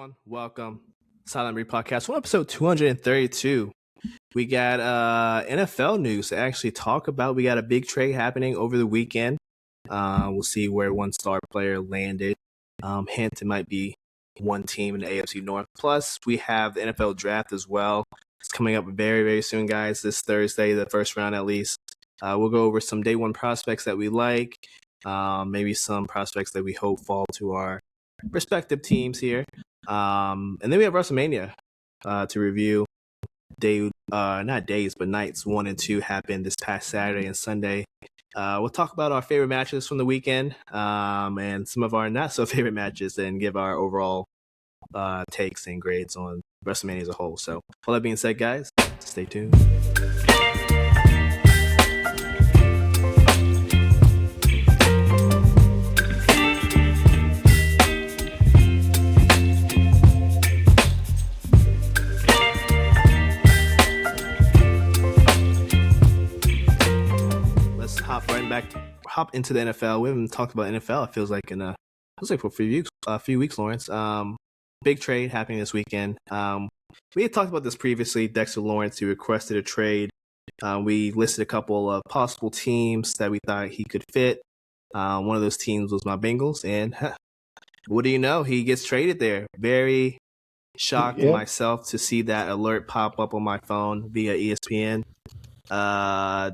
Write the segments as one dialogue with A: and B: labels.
A: everyone. Welcome. Sideline podcast. On episode 232. We got NFL news to actually talk about. We got a big trade happening over the weekend. We'll see where one star player landed. Hint, it might be one team in the AFC North. Plus, we have the NFL draft as well. It's coming up very, very soon, guys. This Thursday, the first round at least. We'll go over some day one prospects that we like. Maybe some prospects that we hope fall to our respective teams here. And then we have Wrestlemania to review. Not days, but nights 1 and 2 happened this past Saturday and Sunday. We'll talk about our favorite matches from the weekend and some of our not so favorite matches and give our overall takes and grades on WrestleMania as a whole. So, all that being said, guys, stay tuned. Hop into the NFL. We haven't talked about NFL. It feels like for a few weeks, Lawrence. Big trade happening this weekend. We had talked about this previously. Dexter Lawrence, he requested a trade. We listed a couple of possible teams that we thought he could fit. One of those teams was my Bengals, and what do you know? He gets traded there. Very shocked myself to see that alert pop up on my phone via ESPN.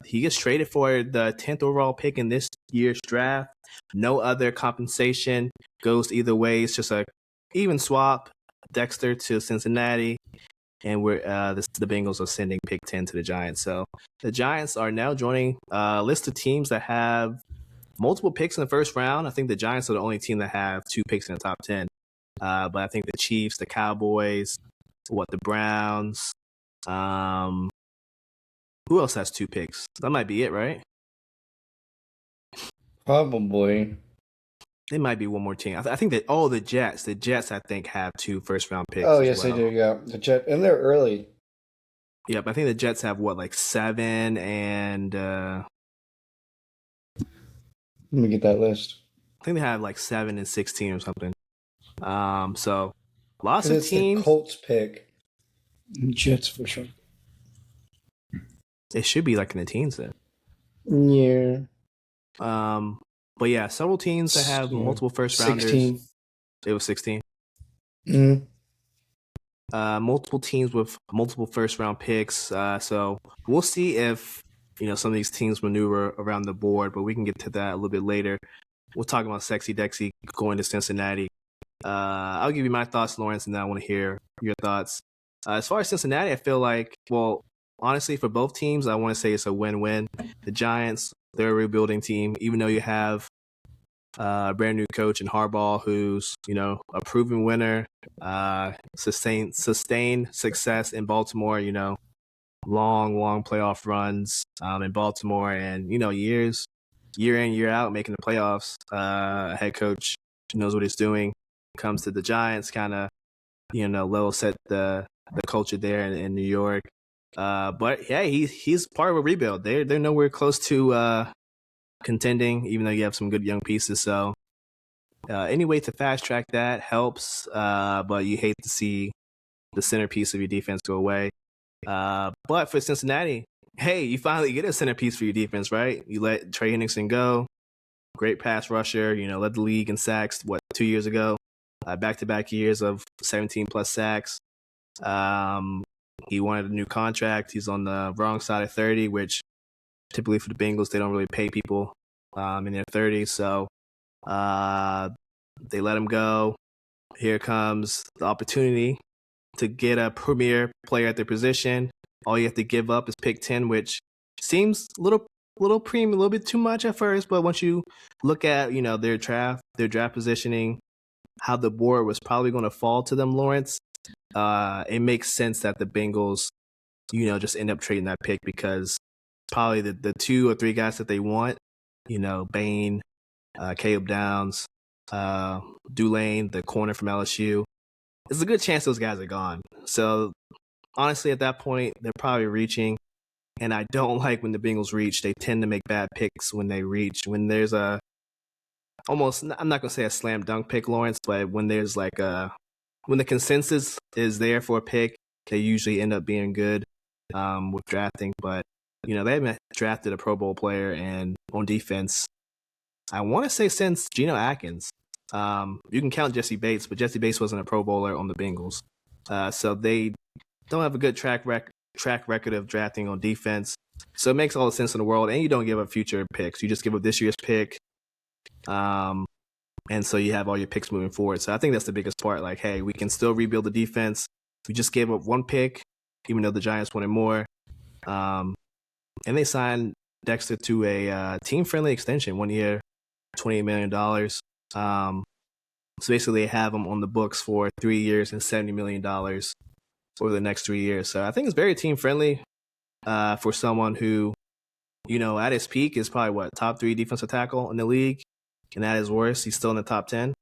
A: He gets traded for the 10th overall pick in this year's draft. No other compensation goes either way. It's just a even swap. Dexter to Cincinnati, and the Bengals are sending pick 10 to the Giants. So the Giants are now joining a list of teams that have multiple picks in the first round. I think the Giants are the only team that have 2 picks in the top 10. But I think the Chiefs, the Cowboys, the Browns, who else has 2 picks? That might be it, right?
B: Probably.
A: It might be one more team. I think that the Jets. The Jets, I think, have 2 first-round picks.
B: Oh, yes, they do. Yeah, the Jets, and they're early.
A: Yep, I think the Jets have 7 and. Let
B: me get that list.
A: I think they have 7 and 16 or something. So lots of teams.
B: The Colts pick. Jets for sure.
A: It should be in the teens then.
B: Yeah.
A: But yeah, several teams that have multiple first rounders.
B: 16.
A: It was 16.
B: Mm-hmm.
A: Multiple teams with multiple first round picks. So we'll see if some of these teams maneuver around the board, but we can get to that a little bit later. We'll talk about Sexy Dexy going to Cincinnati. I'll give you my thoughts, Lawrence, and then I want to hear your thoughts. As far as Cincinnati, I feel like, honestly, for both teams, I want to say it's a win-win. The Giants, they're a rebuilding team, even though you have a brand new coach in Harbaugh, who's a proven winner, sustained success in Baltimore. Long playoff runs in Baltimore, and year in year out making the playoffs. A head coach knows what he's doing. Comes to the Giants, kind of level set the culture there in New York. But yeah, he's part of a rebuild. They're nowhere close to contending, even though you have some good young pieces. So any way to fast track that helps. But you hate to see the centerpiece of your defense go away. But for Cincinnati, hey, you finally get a centerpiece for your defense, right? You let Trey Hendrickson go, great pass rusher. Led the league in sacks 2 years ago, back-to-back years of 17 plus sacks. He wanted a new contract. He's on the wrong side of 30, which typically for the Bengals, they don't really pay people in their 30s. So they let him go. Here comes the opportunity to get a premier player at their position. All you have to give up is pick 10, which seems a little premium, a little bit too much at first. But once you look at their draft positioning, how the board was probably going to fall to them, Lawrence, it makes sense that the Bengals, just end up trading that pick because probably the 2 or 3 guys that they want, Bain, Caleb Downs, Dulane, the corner from LSU, there's a good chance those guys are gone. So honestly, at that point, they're probably reaching. And I don't like when the Bengals reach. They tend to make bad picks when they reach. When there's I'm not going to say a slam dunk pick, Lawrence, but when there's when the consensus is there for a pick, they usually end up being good with drafting. But they haven't drafted a Pro Bowl player and on defense. I want to say since Geno Atkins. You can count Jesse Bates, but Jesse Bates wasn't a Pro Bowler on the Bengals, so they don't have a good track record of drafting on defense. So it makes all the sense in the world, and you don't give up future picks. You just give up this year's pick, and so you have all your picks moving forward. So I think that's the biggest part. Like, hey, we can still rebuild the defense. We just gave up one pick, even though the Giants wanted more. And they signed Dexter to a team-friendly extension, 1 year, $28 million. So basically, they have him on the books for 3 years and $70 million over the next 3 years. So I think it's very team-friendly for someone who, at his peak is probably, top 3 defensive tackle in the league. And at his worst, he's still in the top 10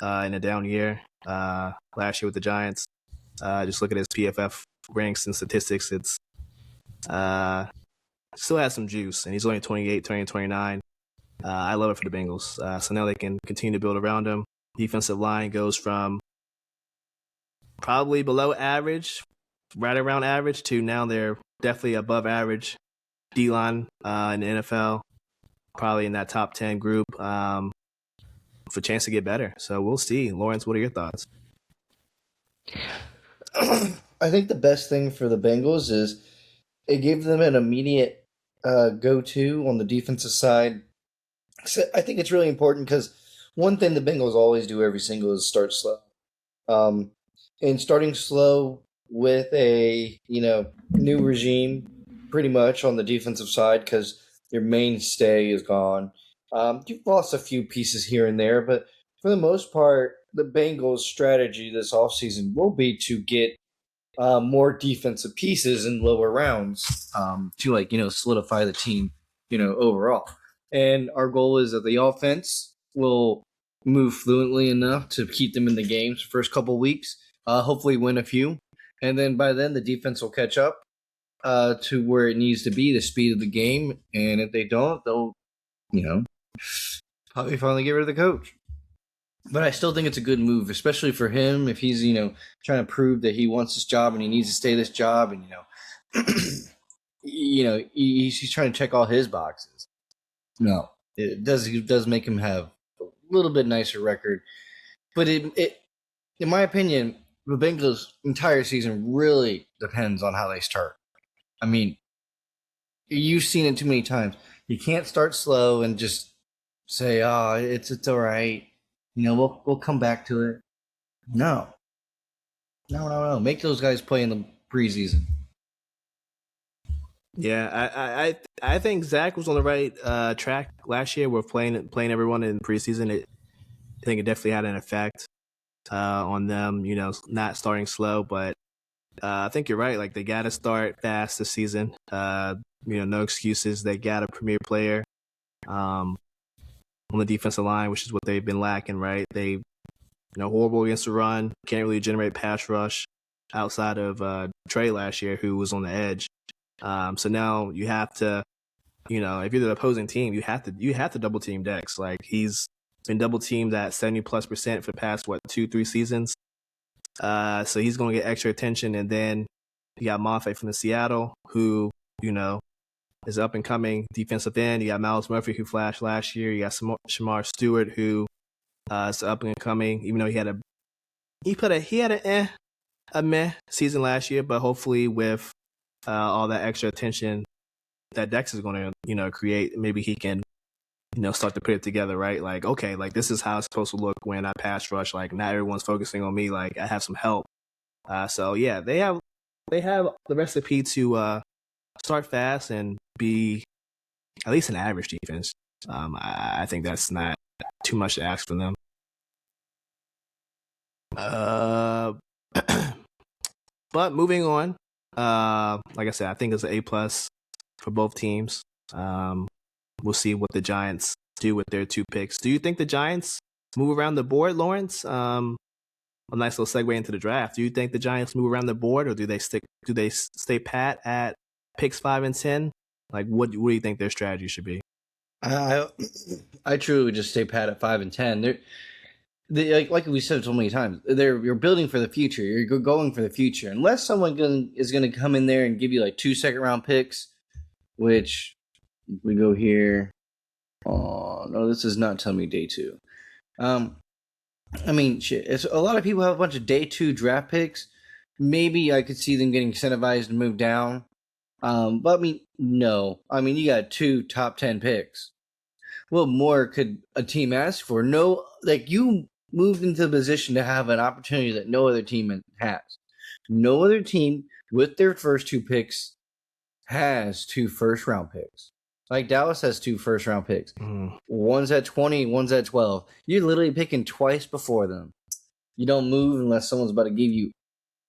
A: in a down year last year with the Giants. Just look at his PFF ranks and statistics. It's still has some juice, and he's only 28, turning 29. I love it for the Bengals. So now they can continue to build around him. Defensive line goes from probably below average, right around average, to now they're definitely above average D-line in the NFL. Probably in that top 10 group for a chance to get better. So we'll see. Lawrence, what are your thoughts?
B: I think the best thing for the Bengals is it gave them an immediate go-to on the defensive side. So I think it's really important because one thing the Bengals always do every single is start slow. And starting slow with a new regime, pretty much on the defensive side, because your mainstay is gone. You've lost a few pieces here and there, but for the most part, the Bengals' strategy this offseason will be to get more defensive pieces in lower rounds to solidify the team, overall. And our goal is that the offense will move fluently enough to keep them in the games the first couple weeks, hopefully win a few. And then by then, the defense will catch up to where it needs to be, the speed of the game. And if they don't, they'll, probably finally get rid of the coach. But I still think it's a good move, especially for him if he's, trying to prove that he wants this job and he needs to stay this job. And, he's trying to check all his boxes. No, it does make him have a little bit nicer record. But it in my opinion, the Bengals' entire season really depends on how they start. I mean, you've seen it too many times. You can't start slow and just say, "Oh, it's all right. We'll come back to it." No. Make those guys play in the preseason.
A: Yeah, I think Zach was on the right track last year with playing everyone in preseason. I think it definitely had an effect on them, not starting slow. But I think you're right. Like, they got to start fast this season. No excuses. They got a premier player on the defensive line, which is what they've been lacking, right? They, horrible against the run. Can't really generate pass rush outside of Trey last year, who was on the edge. So now you have to, if you're the opposing team, you have to double team Dex. Like, he's been double teamed at 70+% for the past 2-3 seasons. So he's going to get extra attention. And then you got Monfey from the Seattle, who is up and coming defensive end. You got Miles Murphy, who flashed last year. You got Shamar Stewart, who is up and coming. Even though he had a meh season last year, but hopefully with all that extra attention that Dex is going to, create, maybe he can, start to put it together, right? Like, okay, like, this is how it's supposed to look when I pass rush. Like, not everyone's focusing on me. Like, I have some help. So yeah, they have the recipe to start fast and be at least an average defense. I think that's not too much to ask from them. But moving on, like I said, I think it's an A+ for both teams. We'll see what the Giants do with their 2 picks. Do you think the Giants move around the board, Lawrence? A nice little segue into the draft. Do you think the Giants move around the board, or do they stay pat at picks 5 and 10? Like, what do you think their strategy should be?
B: I truly would just stay pat at 5 and 10. like we said so many times, you're building for the future. You're going for the future. Unless someone is going to come in there and give you like 2 second-round picks, which we go here. Oh no, this is not telling me day 2. I mean, shit. It's, a lot of people have a bunch of day 2 draft picks. Maybe I could see them getting incentivized to move down. But I mean, no. I mean, you got 2 top 10 picks. What more could a team ask for? No, like you moved into the position to have an opportunity that no other team has. No other team with their first 2 picks has 2 first-round picks. Like Dallas has 2 first-round picks.
A: Mm.
B: One's at 20, one's at 12. You're literally picking twice before them. You don't move unless someone's about to give you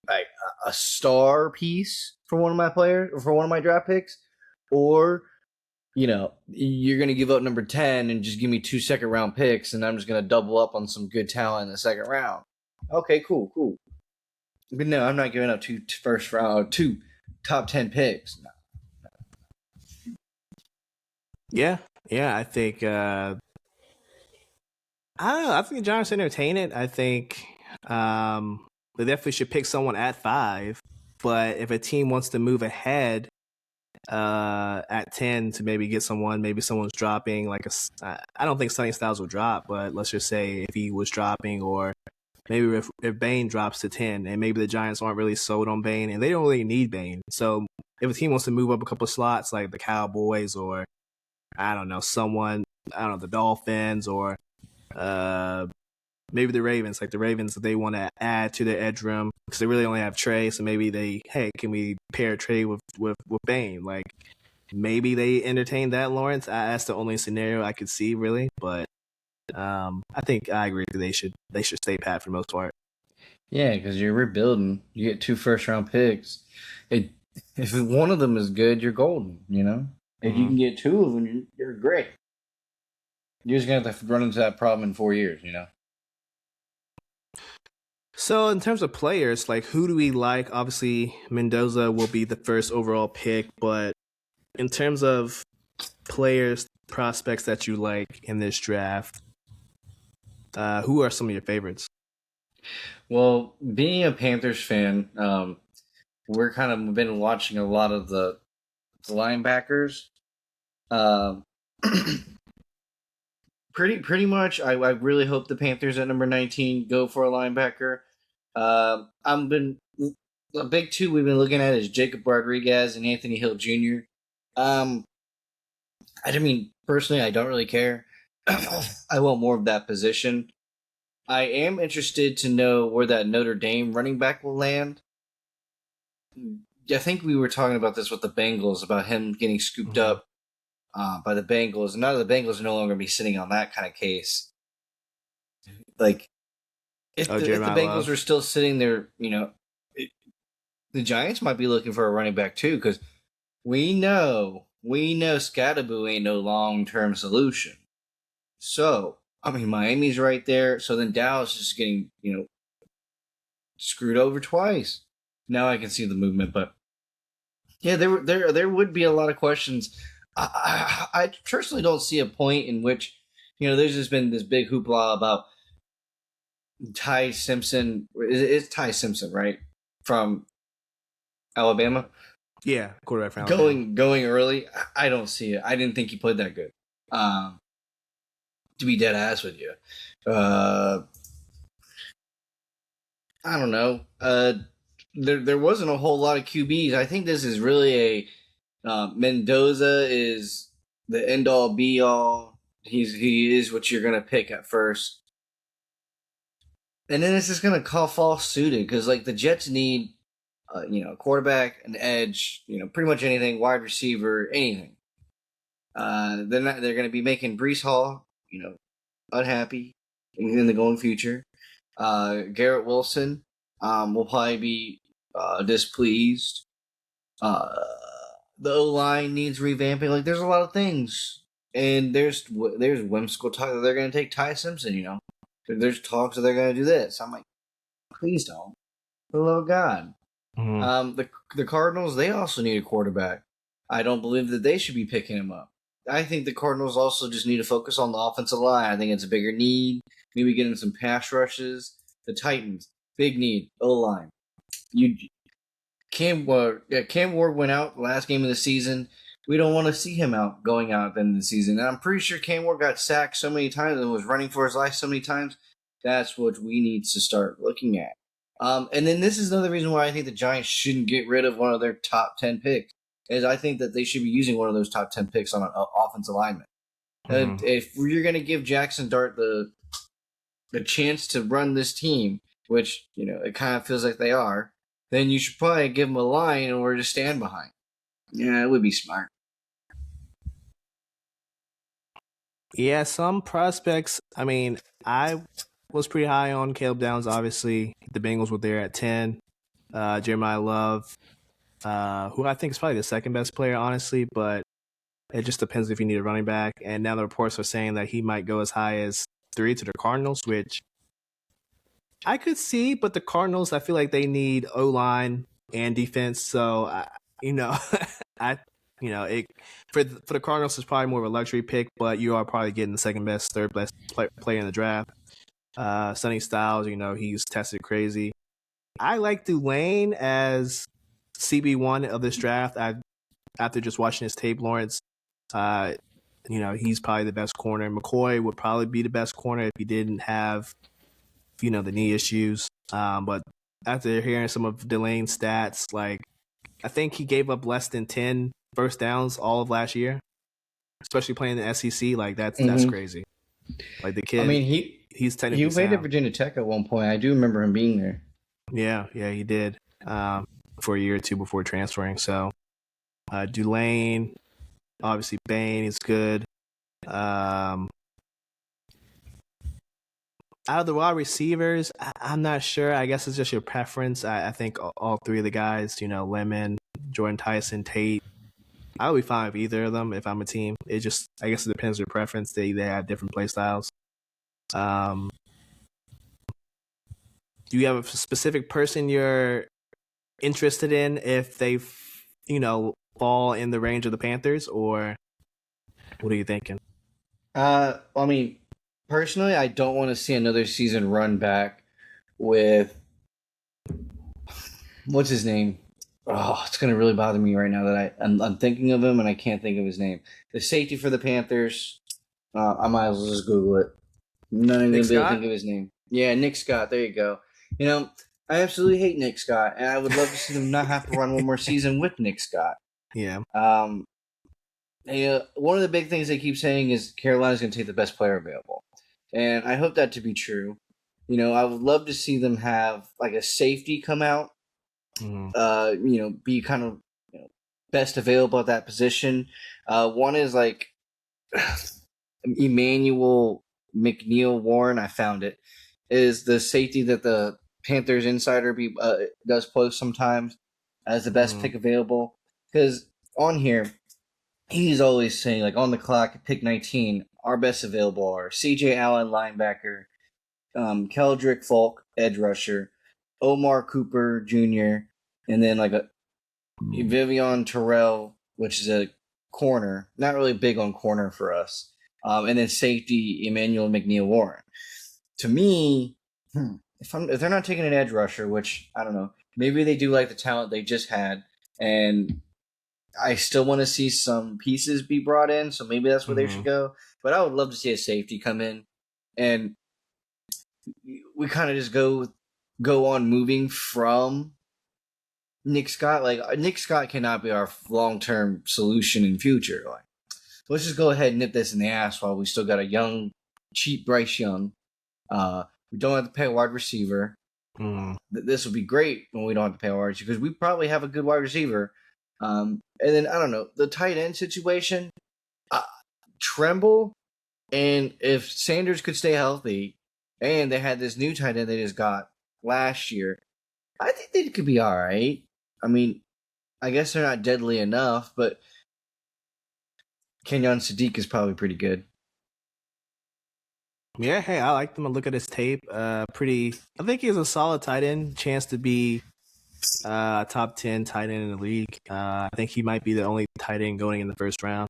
B: like a star piece for one of my players or for one of my draft picks, or you're going to give up number 10 and just give me 2 second-round picks, and I'm just going to double up on some good talent in the second round. Okay, cool. But no, I'm not giving up 2 top 10 picks. No.
A: Yeah, I think I don't know. I think the Giants entertain it. I think they definitely should pick someone at 5. But if a team wants to move ahead at 10 to maybe get someone, maybe someone's dropping, like I don't think Sonny Styles will drop, but let's just say if he was dropping, or maybe if Bane drops to 10, and maybe the Giants aren't really sold on Bane, and they don't really need Bane. So if a team wants to move up a couple of slots, like the Cowboys, or I don't know, the Dolphins, or maybe the Ravens. Like the Ravens, they want to add to their edge room because they really only have Trey. So maybe can we pair Trey with Bane? Like maybe they entertain that, Lawrence. That's the only scenario I could see, really. But I think I agree that they should stay pat for the most part.
B: Yeah, because you're rebuilding. You get 2 first-round picks. If one of them is good, you're golden. If you can get 2 of them, you're great. You're just gonna have to run into that problem in 4 years.
A: So in terms of players, like who do we like? Obviously, Mendoza will be the first overall pick, but in terms of players, prospects that you like in this draft, who are some of your favorites?
B: Well, being a Panthers fan, we're kind of been watching a lot of the linebackers. Pretty much, I really hope the Panthers at number 19 go for a linebacker. A big 2 we've been looking at is Jacob Rodriguez and Anthony Hill Jr. Personally, I don't really care. I want more of that position. I am interested to know where that Notre Dame running back will land. I think we were talking about this with the Bengals, about him getting scooped up by the Bengals. And now the Bengals are no longer going to be sitting on that kind of case. Like, if the Bengals were still sitting there, the Giants might be looking for a running back too, because we know Scattaboo ain't no long-term solution. So, Miami's right there. So then Dallas is getting, screwed over twice. Now I can see the movement, but yeah, there would be a lot of questions. I personally don't see a point in which, there's just been this big hoopla about Ty Simpson. It's Ty Simpson, right? From Alabama?
A: Yeah, quarterback from Alabama.
B: Going early. I don't see it. I didn't think he played that good. To be dead ass with you. I don't know. There wasn't a whole lot of QBs. I think this is really Mendoza is the end all be all. He is what you're gonna pick at first, and then it's just gonna fall suited because like the Jets need, a quarterback, an edge, pretty much anything, wide receiver, anything. They're gonna be making Breece Hall, unhappy in the going future. Garrett Wilson will probably be displeased. The O-line needs revamping. Like, there's a lot of things. And there's whimsical talk that they're going to take Ty Simpson, There's talks that they're going to do this. I'm like, please don't. For the love of God. Mm-hmm. The Cardinals, they also need a quarterback. I don't believe that they should be picking him up. I think the Cardinals also just need to focus on the offensive line. I think it's a bigger need. Maybe getting some pass rushes. The Titans, big need, O-line. Cam Ward went out last game of the season. We don't want to see him going out at the end of the season. And I'm pretty sure Cam Ward got sacked so many times and was running for his life so many times. That's what we need to start looking at. And then this is another reason why I think the Giants shouldn't get rid of one of their top 10 picks. Is I think that they should be using one of those top 10 picks on an offensive lineman. If you're going to give Jackson Dart the chance to run this team, which it kind of feels like they are, then you should probably give him a line in order to stand behind. Yeah, it would be smart.
A: Yeah, some prospects. I mean, I was pretty high on Caleb Downs. Obviously, the Bengals were there at 10. Jeremiah Love, who I think is probably the second best player, honestly, but it just depends if you need a running back. And now the reports are saying that he might go as high as 3 to the Cardinals, which I could see, but the Cardinals, I feel like they need O-line and defense. So, I for the Cardinals, it's probably more of a luxury pick, but you are probably getting the second best, third best player in the draft. Sonny Styles, he's tested crazy. I like Tulane as CB1 of this draft. After just watching his tape, Lawrence, he's probably the best corner. McCoy would probably be the best corner if he didn't have, the knee issues. But after hearing some of Delane's stats, like I think he gave up less than 10 first downs all of last year, especially playing the SEC. Like that's crazy. Like the kid.
B: I mean,
A: he's technically
B: he played at Virginia Tech at one point. I do remember him being there.
A: Yeah, he did for a year or two before transferring. So Tulane, obviously Bain is good. Out of the wide receivers, I'm not sure. I guess it's just your preference. I think all three of the guys, Lemon, Jordan Tyson, Tate, I would be fine with either of them if I'm a team. I guess it depends on your preference. They have different play styles. Do you have a specific person you're interested in if they, fall in the range of the Panthers, or what are you thinking?
B: I mean, personally, I don't want to see another season run back with what's his name. Oh, it's gonna really bother me right now that I'm thinking of him and I can't think of his name. The safety for the Panthers. I might as well just Google it. Not even gonna be able to think of his name. Yeah, Nick Scott. There you go. I absolutely hate Nick Scott, and I would love to see them not have to run one more season with Nick Scott.
A: Yeah.
B: One of the big things they keep saying is Carolina's going to take the best player available, and I hope that to be true. I would love to see them have like a safety come out. Be kind of best available at that position. One is like Emmanuel McNeil Warren. I found it is the safety that the Panthers Insider does post sometimes as the best pick available, because on here he's always saying like on the clock at pick 19 our best available are CJ Allen linebacker, Keldrick Falk edge rusher, Omar Cooper Jr., and then like a Vivian Terrell, which is a corner, not really big on corner for us, and then safety Emmanuel McNeil Warren. To me, if they're not taking an edge rusher, which I don't know, maybe they do like the talent they just had, and I still want to see some pieces be brought in, so maybe that's where they should go. But I would love to see a safety come in, and we kind of just go on moving from Nick Scott. Like Nick Scott cannot be our long-term solution in future. Like, let's just go ahead and nip this in the ass while we still got a young, cheap Bryce Young. We don't have to pay a wide receiver. This would be great when we don't have to pay a wide receiver because we probably have a good wide receiver. And then, I don't know, the tight end situation, Tremble, and if Sanders could stay healthy, and they had this new tight end they just got last year, I think they could be all right. I mean, I guess they're not deadly enough, but Kenyon Sadiq is probably pretty good.
A: Yeah, hey, I like them. I look at his tape. I think he has a solid tight end, chance to be top 10 tight end in the league. I think he might be the only tight end going in the first round.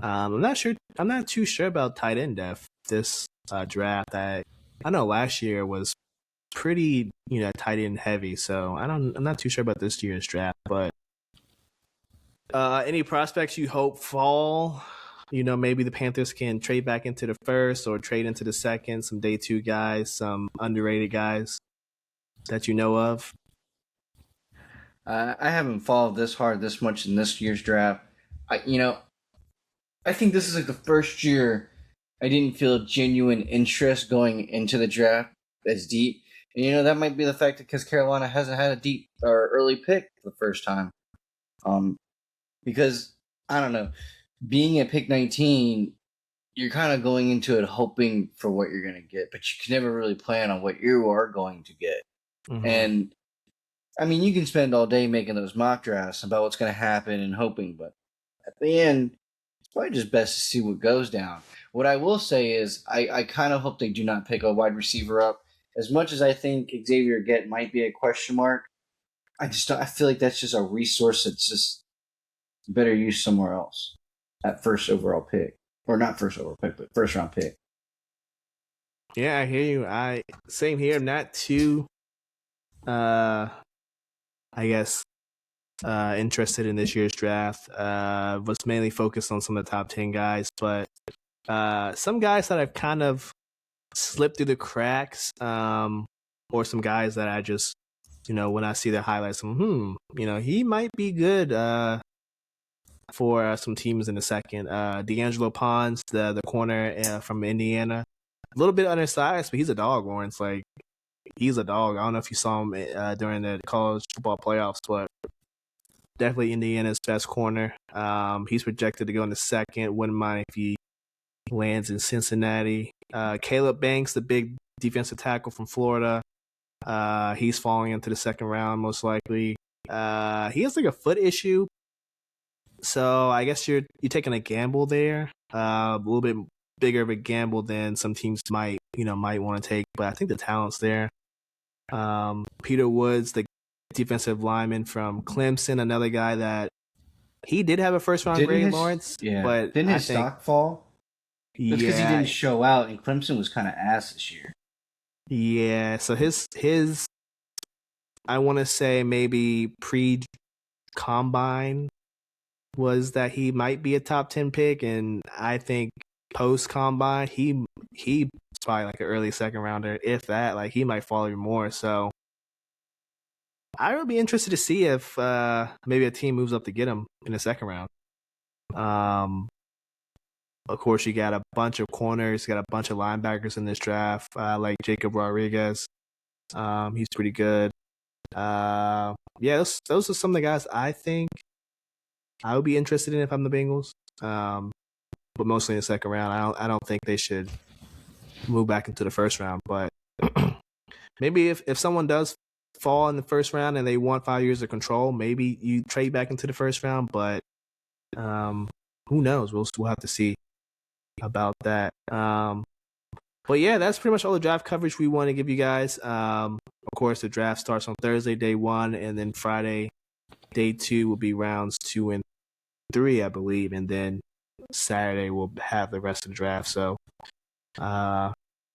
A: I'm not sure. I'm not too sure about tight end depth this draft. I know last year was pretty tight end heavy, so I'm not too sure about this year's draft. But any prospects you hope fall? Maybe the Panthers can trade back into the first or trade into the second. Some day two guys, some underrated guys that you know of.
B: I haven't followed this hard this much in this year's draft. I think this is like the first year I didn't feel genuine interest going into the draft as deep. And that might be the fact that because Carolina hasn't had a deep or early pick for the first time. Because I don't know, being at pick 19, you're kind of going into it hoping for what you're going to get, but you can never really plan on what you are going to get.
A: Mm-hmm.
B: And I mean, you can spend all day making those mock drafts about what's going to happen and hoping, but at the end, it's probably just best to see what goes down. What I will say is I kind of hope they do not pick a wide receiver up. As much as I think Xavier Gett might be a question mark, I feel like that's just a resource that's just better used somewhere else at first overall pick. Or not first overall pick, but first round pick.
A: Yeah, I hear you. Same here. I'm not too I guess interested in this year's draft. Was mainly focused on some of the top 10 guys, but some guys that I've kind of slipped through the cracks, or some guys that I just, when I see their highlights, he might be good for some teams in a second. D'Angelo Pons, the corner from Indiana, a little bit undersized, but he's a dog, Lawrence. Like, he's a dog. I don't know if you saw him during the college football playoffs, but definitely Indiana's best corner. He's projected to go in the second. Wouldn't mind if he lands in Cincinnati. Caleb Banks, the big defensive tackle from Florida. He's falling into the second round most likely. He has like a foot issue, so I guess you're taking a gamble there. A little bit bigger of a gamble than some teams might want to take, but I think the talent's there. Peter Woods, the defensive lineman from Clemson, another guy that he did have a first round grade, Lawrence.
B: Yeah,
A: but
B: didn't his stock fall? It's because he didn't show out, and Clemson was kind of ass this year.
A: Yeah, so his I want to say maybe pre-combine was that he might be a top 10 pick, and I think post-combine he's probably like an early second rounder, if that. Like, he might fall even more. So I would be interested to see if maybe a team moves up to get him in the second round. Of course, you got a bunch of corners, got a bunch of linebackers in this draft, like Jacob Rodriguez. He's pretty good. Those are some of the guys I think I would be interested in if I'm the Bengals. But mostly in the second round. I don't think they should move back into the first round. But maybe if someone does fall in the first round and they want 5 years of control, maybe you trade back into the first round. But who knows? We'll have to see about that. But yeah, that's pretty much all the draft coverage we want to give you guys. Of course, the draft starts on Thursday, day 1, and then Friday, day 2 will be rounds 2 and 3, I believe, and then Saturday we'll have the rest of the draft. So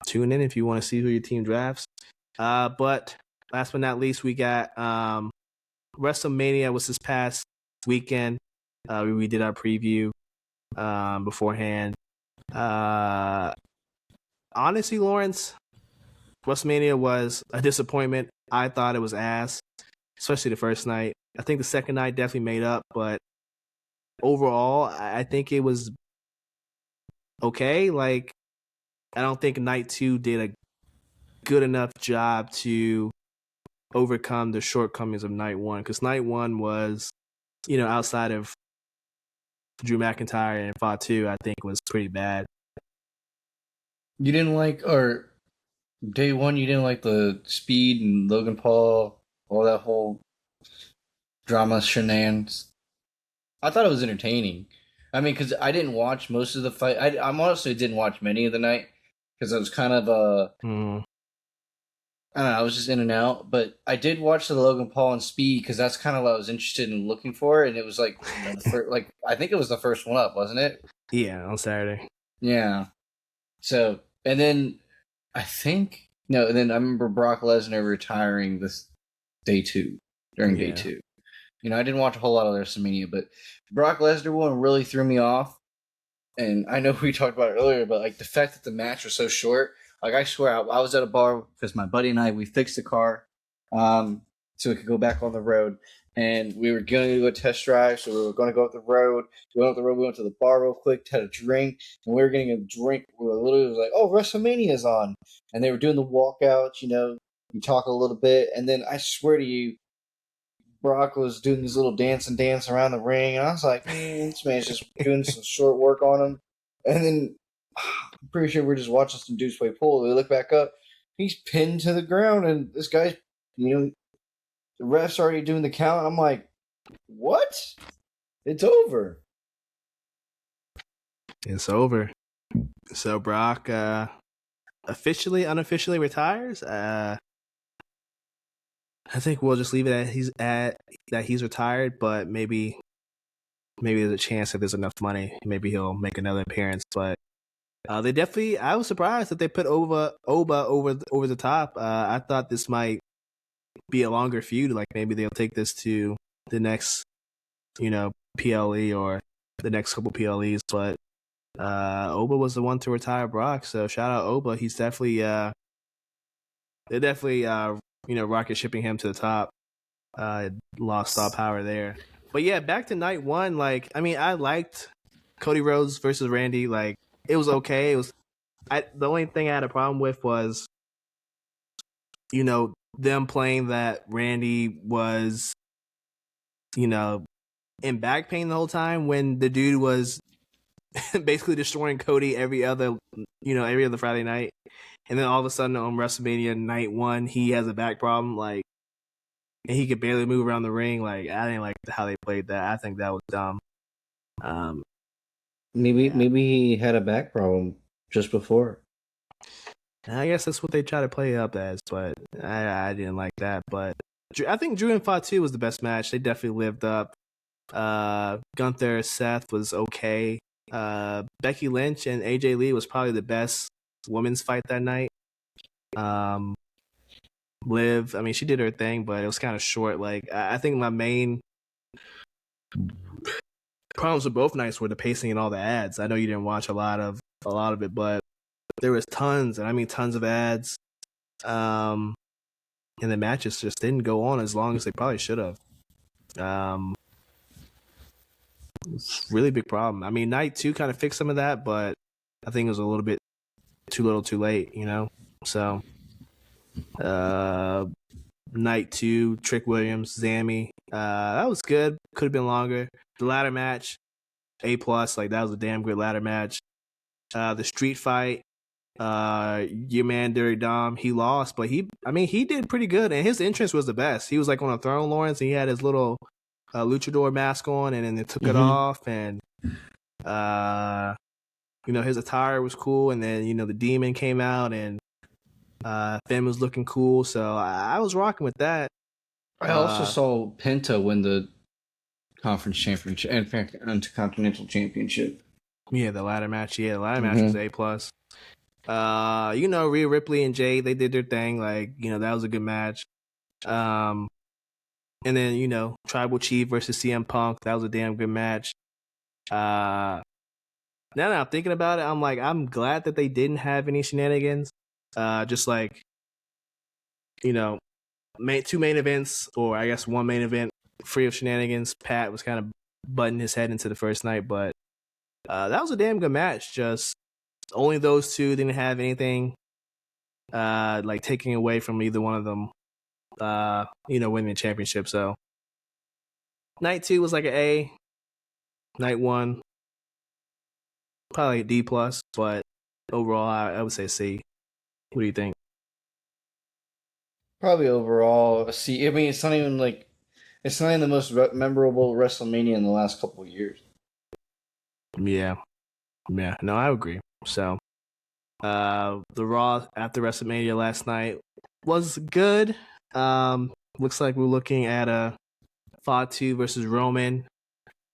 A: tune in if you want to see who your team drafts. But last but not least, we got Wrestlemania was this past weekend. We did our preview beforehand. Honestly, Lawrence, Wrestlemania was a disappointment. I thought it was ass, especially the first night. I think the second night definitely made up, but overall, I think it was okay. Like, I don't think night 2 did a good enough job to overcome the shortcomings of night 1, because night 1 was, outside of Drew McIntyre and Fatu, I think was pretty bad.
B: You didn't like, or day 1, you didn't like the Speed and Logan Paul, all that whole drama shenanigans? I thought it was entertaining. I mean, because I didn't watch most of the fight. I honestly didn't watch many of the night because I was kind of I don't know, I was just in and out. But I did watch the Logan Paul and Speed because that's kind of what I was interested in looking for, and it was like, I think it was the first one up, wasn't it?
A: Yeah, on Saturday.
B: Yeah. So, and then I think no, and then I remember Brock Lesnar retiring this during day two. I didn't watch a whole lot of WrestleMania, but Brock Lesnar one really threw me off. And I know we talked about it earlier, but like the fact that the match was so short, like I swear I was at a bar because my buddy and I we fixed the car, so we could go back on the road, and we were going to go test drive, so we were going to go up the road. We went up the road, we went to the bar real quick, had a drink, and we were getting a drink. We were literally was like, "Oh, WrestleMania's on," and they were doing the walkouts. You talk a little bit, and then I swear to you, Brock was doing this little dance around the ring, and I was like, man, this man's just doing some short work on him. And then I'm pretty sure we're just watching some dudes play pool. We look back up, he's pinned to the ground, and this guy's, the ref's already doing the count. I'm like, what? It's over.
A: It's over. So Brock unofficially retires. I think we'll just leave it that he's retired, but maybe there's a chance if there's enough money, maybe he'll make another appearance. But they definitely, I was surprised that they put Oba over the top. I thought this might be a longer feud. Like maybe they'll take this to the next, PLE or the next couple PLEs. But Oba was the one to retire Brock. So shout out Oba. He's definitely they're definitely rocket shipping him to the top. Lost all power there. But yeah, back to night one. Like, I mean, I liked Cody Rhodes versus Randy. Like, it was okay. The only thing I had a problem with was, them playing that Randy was, in back pain the whole time when the dude was basically destroying Cody every other Friday night. And then all of a sudden on WrestleMania night one, he has a back problem. Like, and he could barely move around the ring. Like, I didn't like how they played that. I think that was dumb.
B: Maybe he had a back problem just before.
A: I guess that's what they try to play up as, but I didn't like that. But I think Drew and Fatu was the best match. They definitely lived up. Gunther Seth was okay. Becky Lynch and AJ Lee was probably the best women's fight that night. Liv, I mean, she did her thing, but it was kind of short. Like, I think my main problems with both nights were the pacing and all the ads. I know you didn't watch a lot of it, but there was tons, and I mean tons of ads. And the matches just didn't go on as long as they probably should have. It's a really big problem. I mean, night two kind of fixed some of that, but I think it was a little bit too little too late, So, night two, Trick Williams, Zammy. That was good. Could have been longer. The ladder match, A+. Like, that was a damn good ladder match. The street fight, your man Dirty Dom, he lost, but he did pretty good, and his entrance was the best. He was like on a throne, Lawrence, and he had his little luchador mask on, and then they took it off, and his attire was cool, and then the demon came out, and Finn was looking cool, so I was rocking with that.
B: I also saw Penta win the conference championship and Intercontinental Championship.
A: Yeah, the ladder match. Yeah, the ladder match was A+. Rhea Ripley and Jade, they did their thing. Like, that was a good match. And then, Tribal Chief versus CM Punk. That was a damn good match. Now that I'm thinking about it, I'm like, I'm glad that they didn't have any shenanigans. Just like, two main events, or I guess one main event free of shenanigans. Pat was kind of butting his head into the first night, but that was a damn good match. Just only those two didn't have anything like taking away from either one of them, winning the championship. So night two was like an A. Night one, probably a D+, but overall, I would say C. What do you think?
B: Probably overall a C. I mean, it's not even the most memorable WrestleMania in the last couple of years.
A: Yeah. No, I agree. So, the Raw after WrestleMania last night was good. Looks like we're looking at a Fatu versus Roman.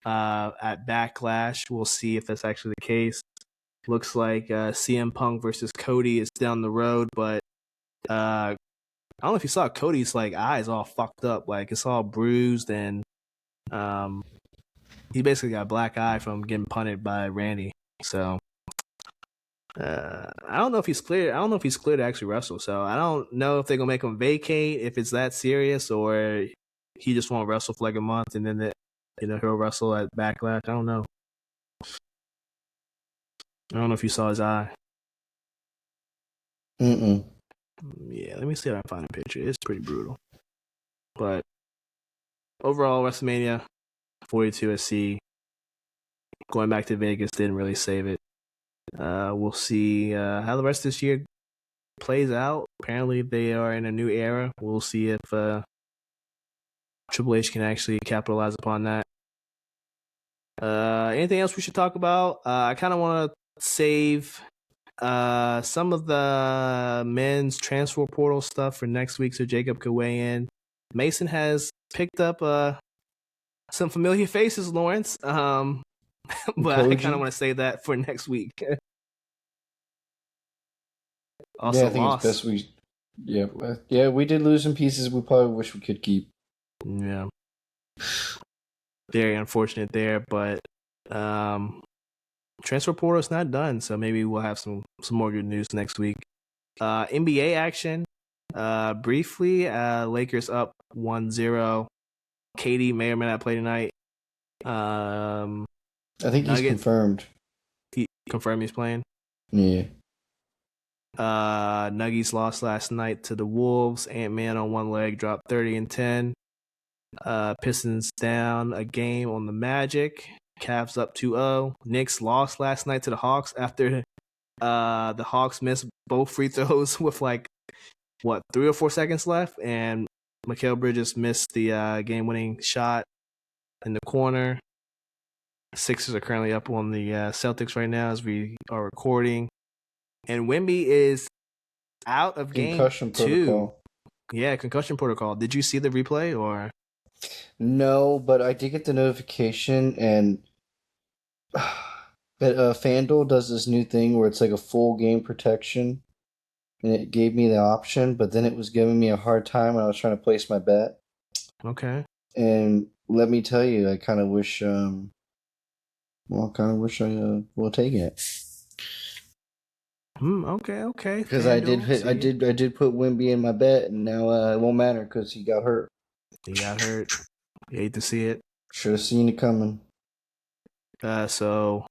A: at Backlash. We'll see if that's actually the case. Looks like CM Punk versus Cody is down the road, but I don't know if you saw Cody's like eyes all fucked up, like it's all bruised, and he basically got a black eye from getting punted by Randy. So I don't know if he's clear. I don't know if he's clear to actually wrestle. So I don't know if they're gonna make him vacate if it's that serious, or he just won't wrestle for like a month and then he'll wrestle at Backlash. I don't know. I don't know if you saw his eye.
B: Mm-mm.
A: Yeah, let me see if I can find a picture. It's pretty brutal. But overall, WrestleMania 42 SC, going back to Vegas, didn't really save it. We'll see how the rest of this year plays out. Apparently, they are in a new era. We'll see if Triple H can actually capitalize upon that. Anything else we should talk about? I kind of want to save some of the men's transfer portal stuff for next week so Jacob could weigh in. Mason has picked up some familiar faces, Lawrence. But I kind of want to save that for next week. Also,
B: I think it's best we. Yeah, we did lose some pieces we probably wish we could keep.
A: Yeah, very unfortunate there, but transfer portal is not done, so maybe we'll have some more good news next week. NBA action. Briefly, Lakers up 1-0. KD may or may not play tonight.
B: I think he's confirmed.
A: He confirmed he's playing?
B: Yeah.
A: Nuggies lost last night to the Wolves. Ant-Man on one leg dropped 30 and 10. Pistons down a game on the Magic. Cavs up 2-0. Knicks lost last night to the Hawks after the Hawks missed both free throws with 3 or 4 seconds left, and Mikal Bridges missed the game-winning shot in the corner. Sixers are currently up on the Celtics right now as we are recording. And Wemby is out of
B: concussion
A: game 2.
B: Protocol.
A: Yeah, concussion protocol. Did you see the replay or?
B: No, but I did get the notification, and that FanDuel does this new thing where it's like a full game protection, and it gave me the option, but then it was giving me a hard time when I was trying to place my bet.
A: Okay.
B: And let me tell you, I kind of wish, I will take it.
A: Okay.
B: Because I did put Wemby in my bet, and now it won't matter because he got hurt.
A: You hate to see it.
B: Should have seen it coming.
A: So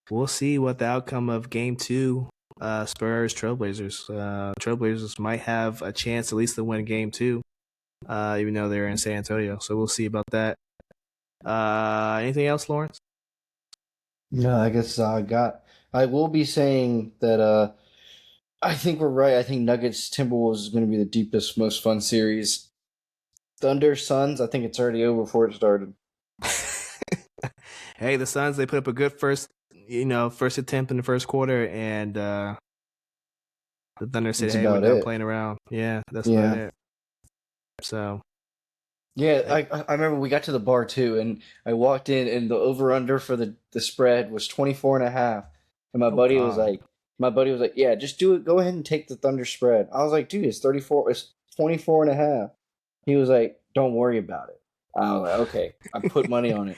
A: we'll see what the outcome of Game 2, Spurs Trailblazers. Trailblazers might have a chance at least to win Game 2, even though they're in San Antonio. So we'll see about that. Anything else, Lawrence?
B: No, I guess I will be saying that I think we're right. I think Nuggets Timberwolves is going to be the deepest, most fun series. Thunder Suns, I think it's already over before it started.
A: Hey, the Suns, they put up a good first attempt in the first quarter, and the Thunder said, "Hey, we're done playing around." Yeah, that's about it. So.
B: Yeah, I remember we got to the bar too, and I walked in, and the over/under for the spread was 24.5, and my buddy was like, "Yeah, just do it. Go ahead and take the Thunder spread." I was like, "Dude, it's 24.5." He was like, "Don't worry about it." I was like, "Okay." I put money on it.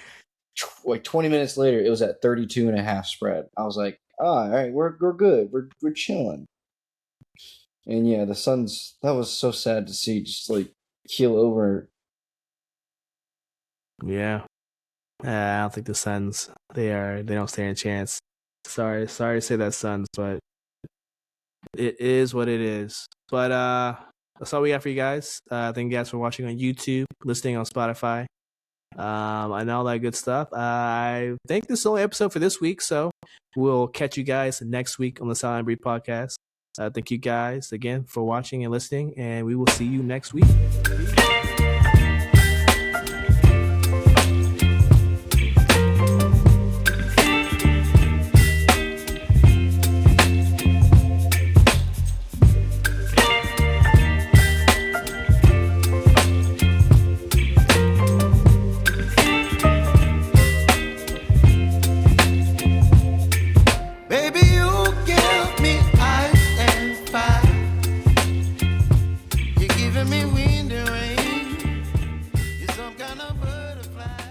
B: Like 20 minutes later, it was at 32.5 spread. I was like, all right, we're good. We're chilling. And yeah, the Suns, that was so sad to see, just like keel over.
A: Yeah. I don't think the Suns, they don't stand a chance. Sorry to say that, Suns, but it is what it is. But that's all we got for you guys. Thank you guys for watching on YouTube, listening on Spotify, and all that good stuff. I think this is the only episode for this week, so we'll catch you guys next week on the Sideline Brief podcast. Thank you guys again for watching and listening, and we will see you next week.
C: some kind of butterfly.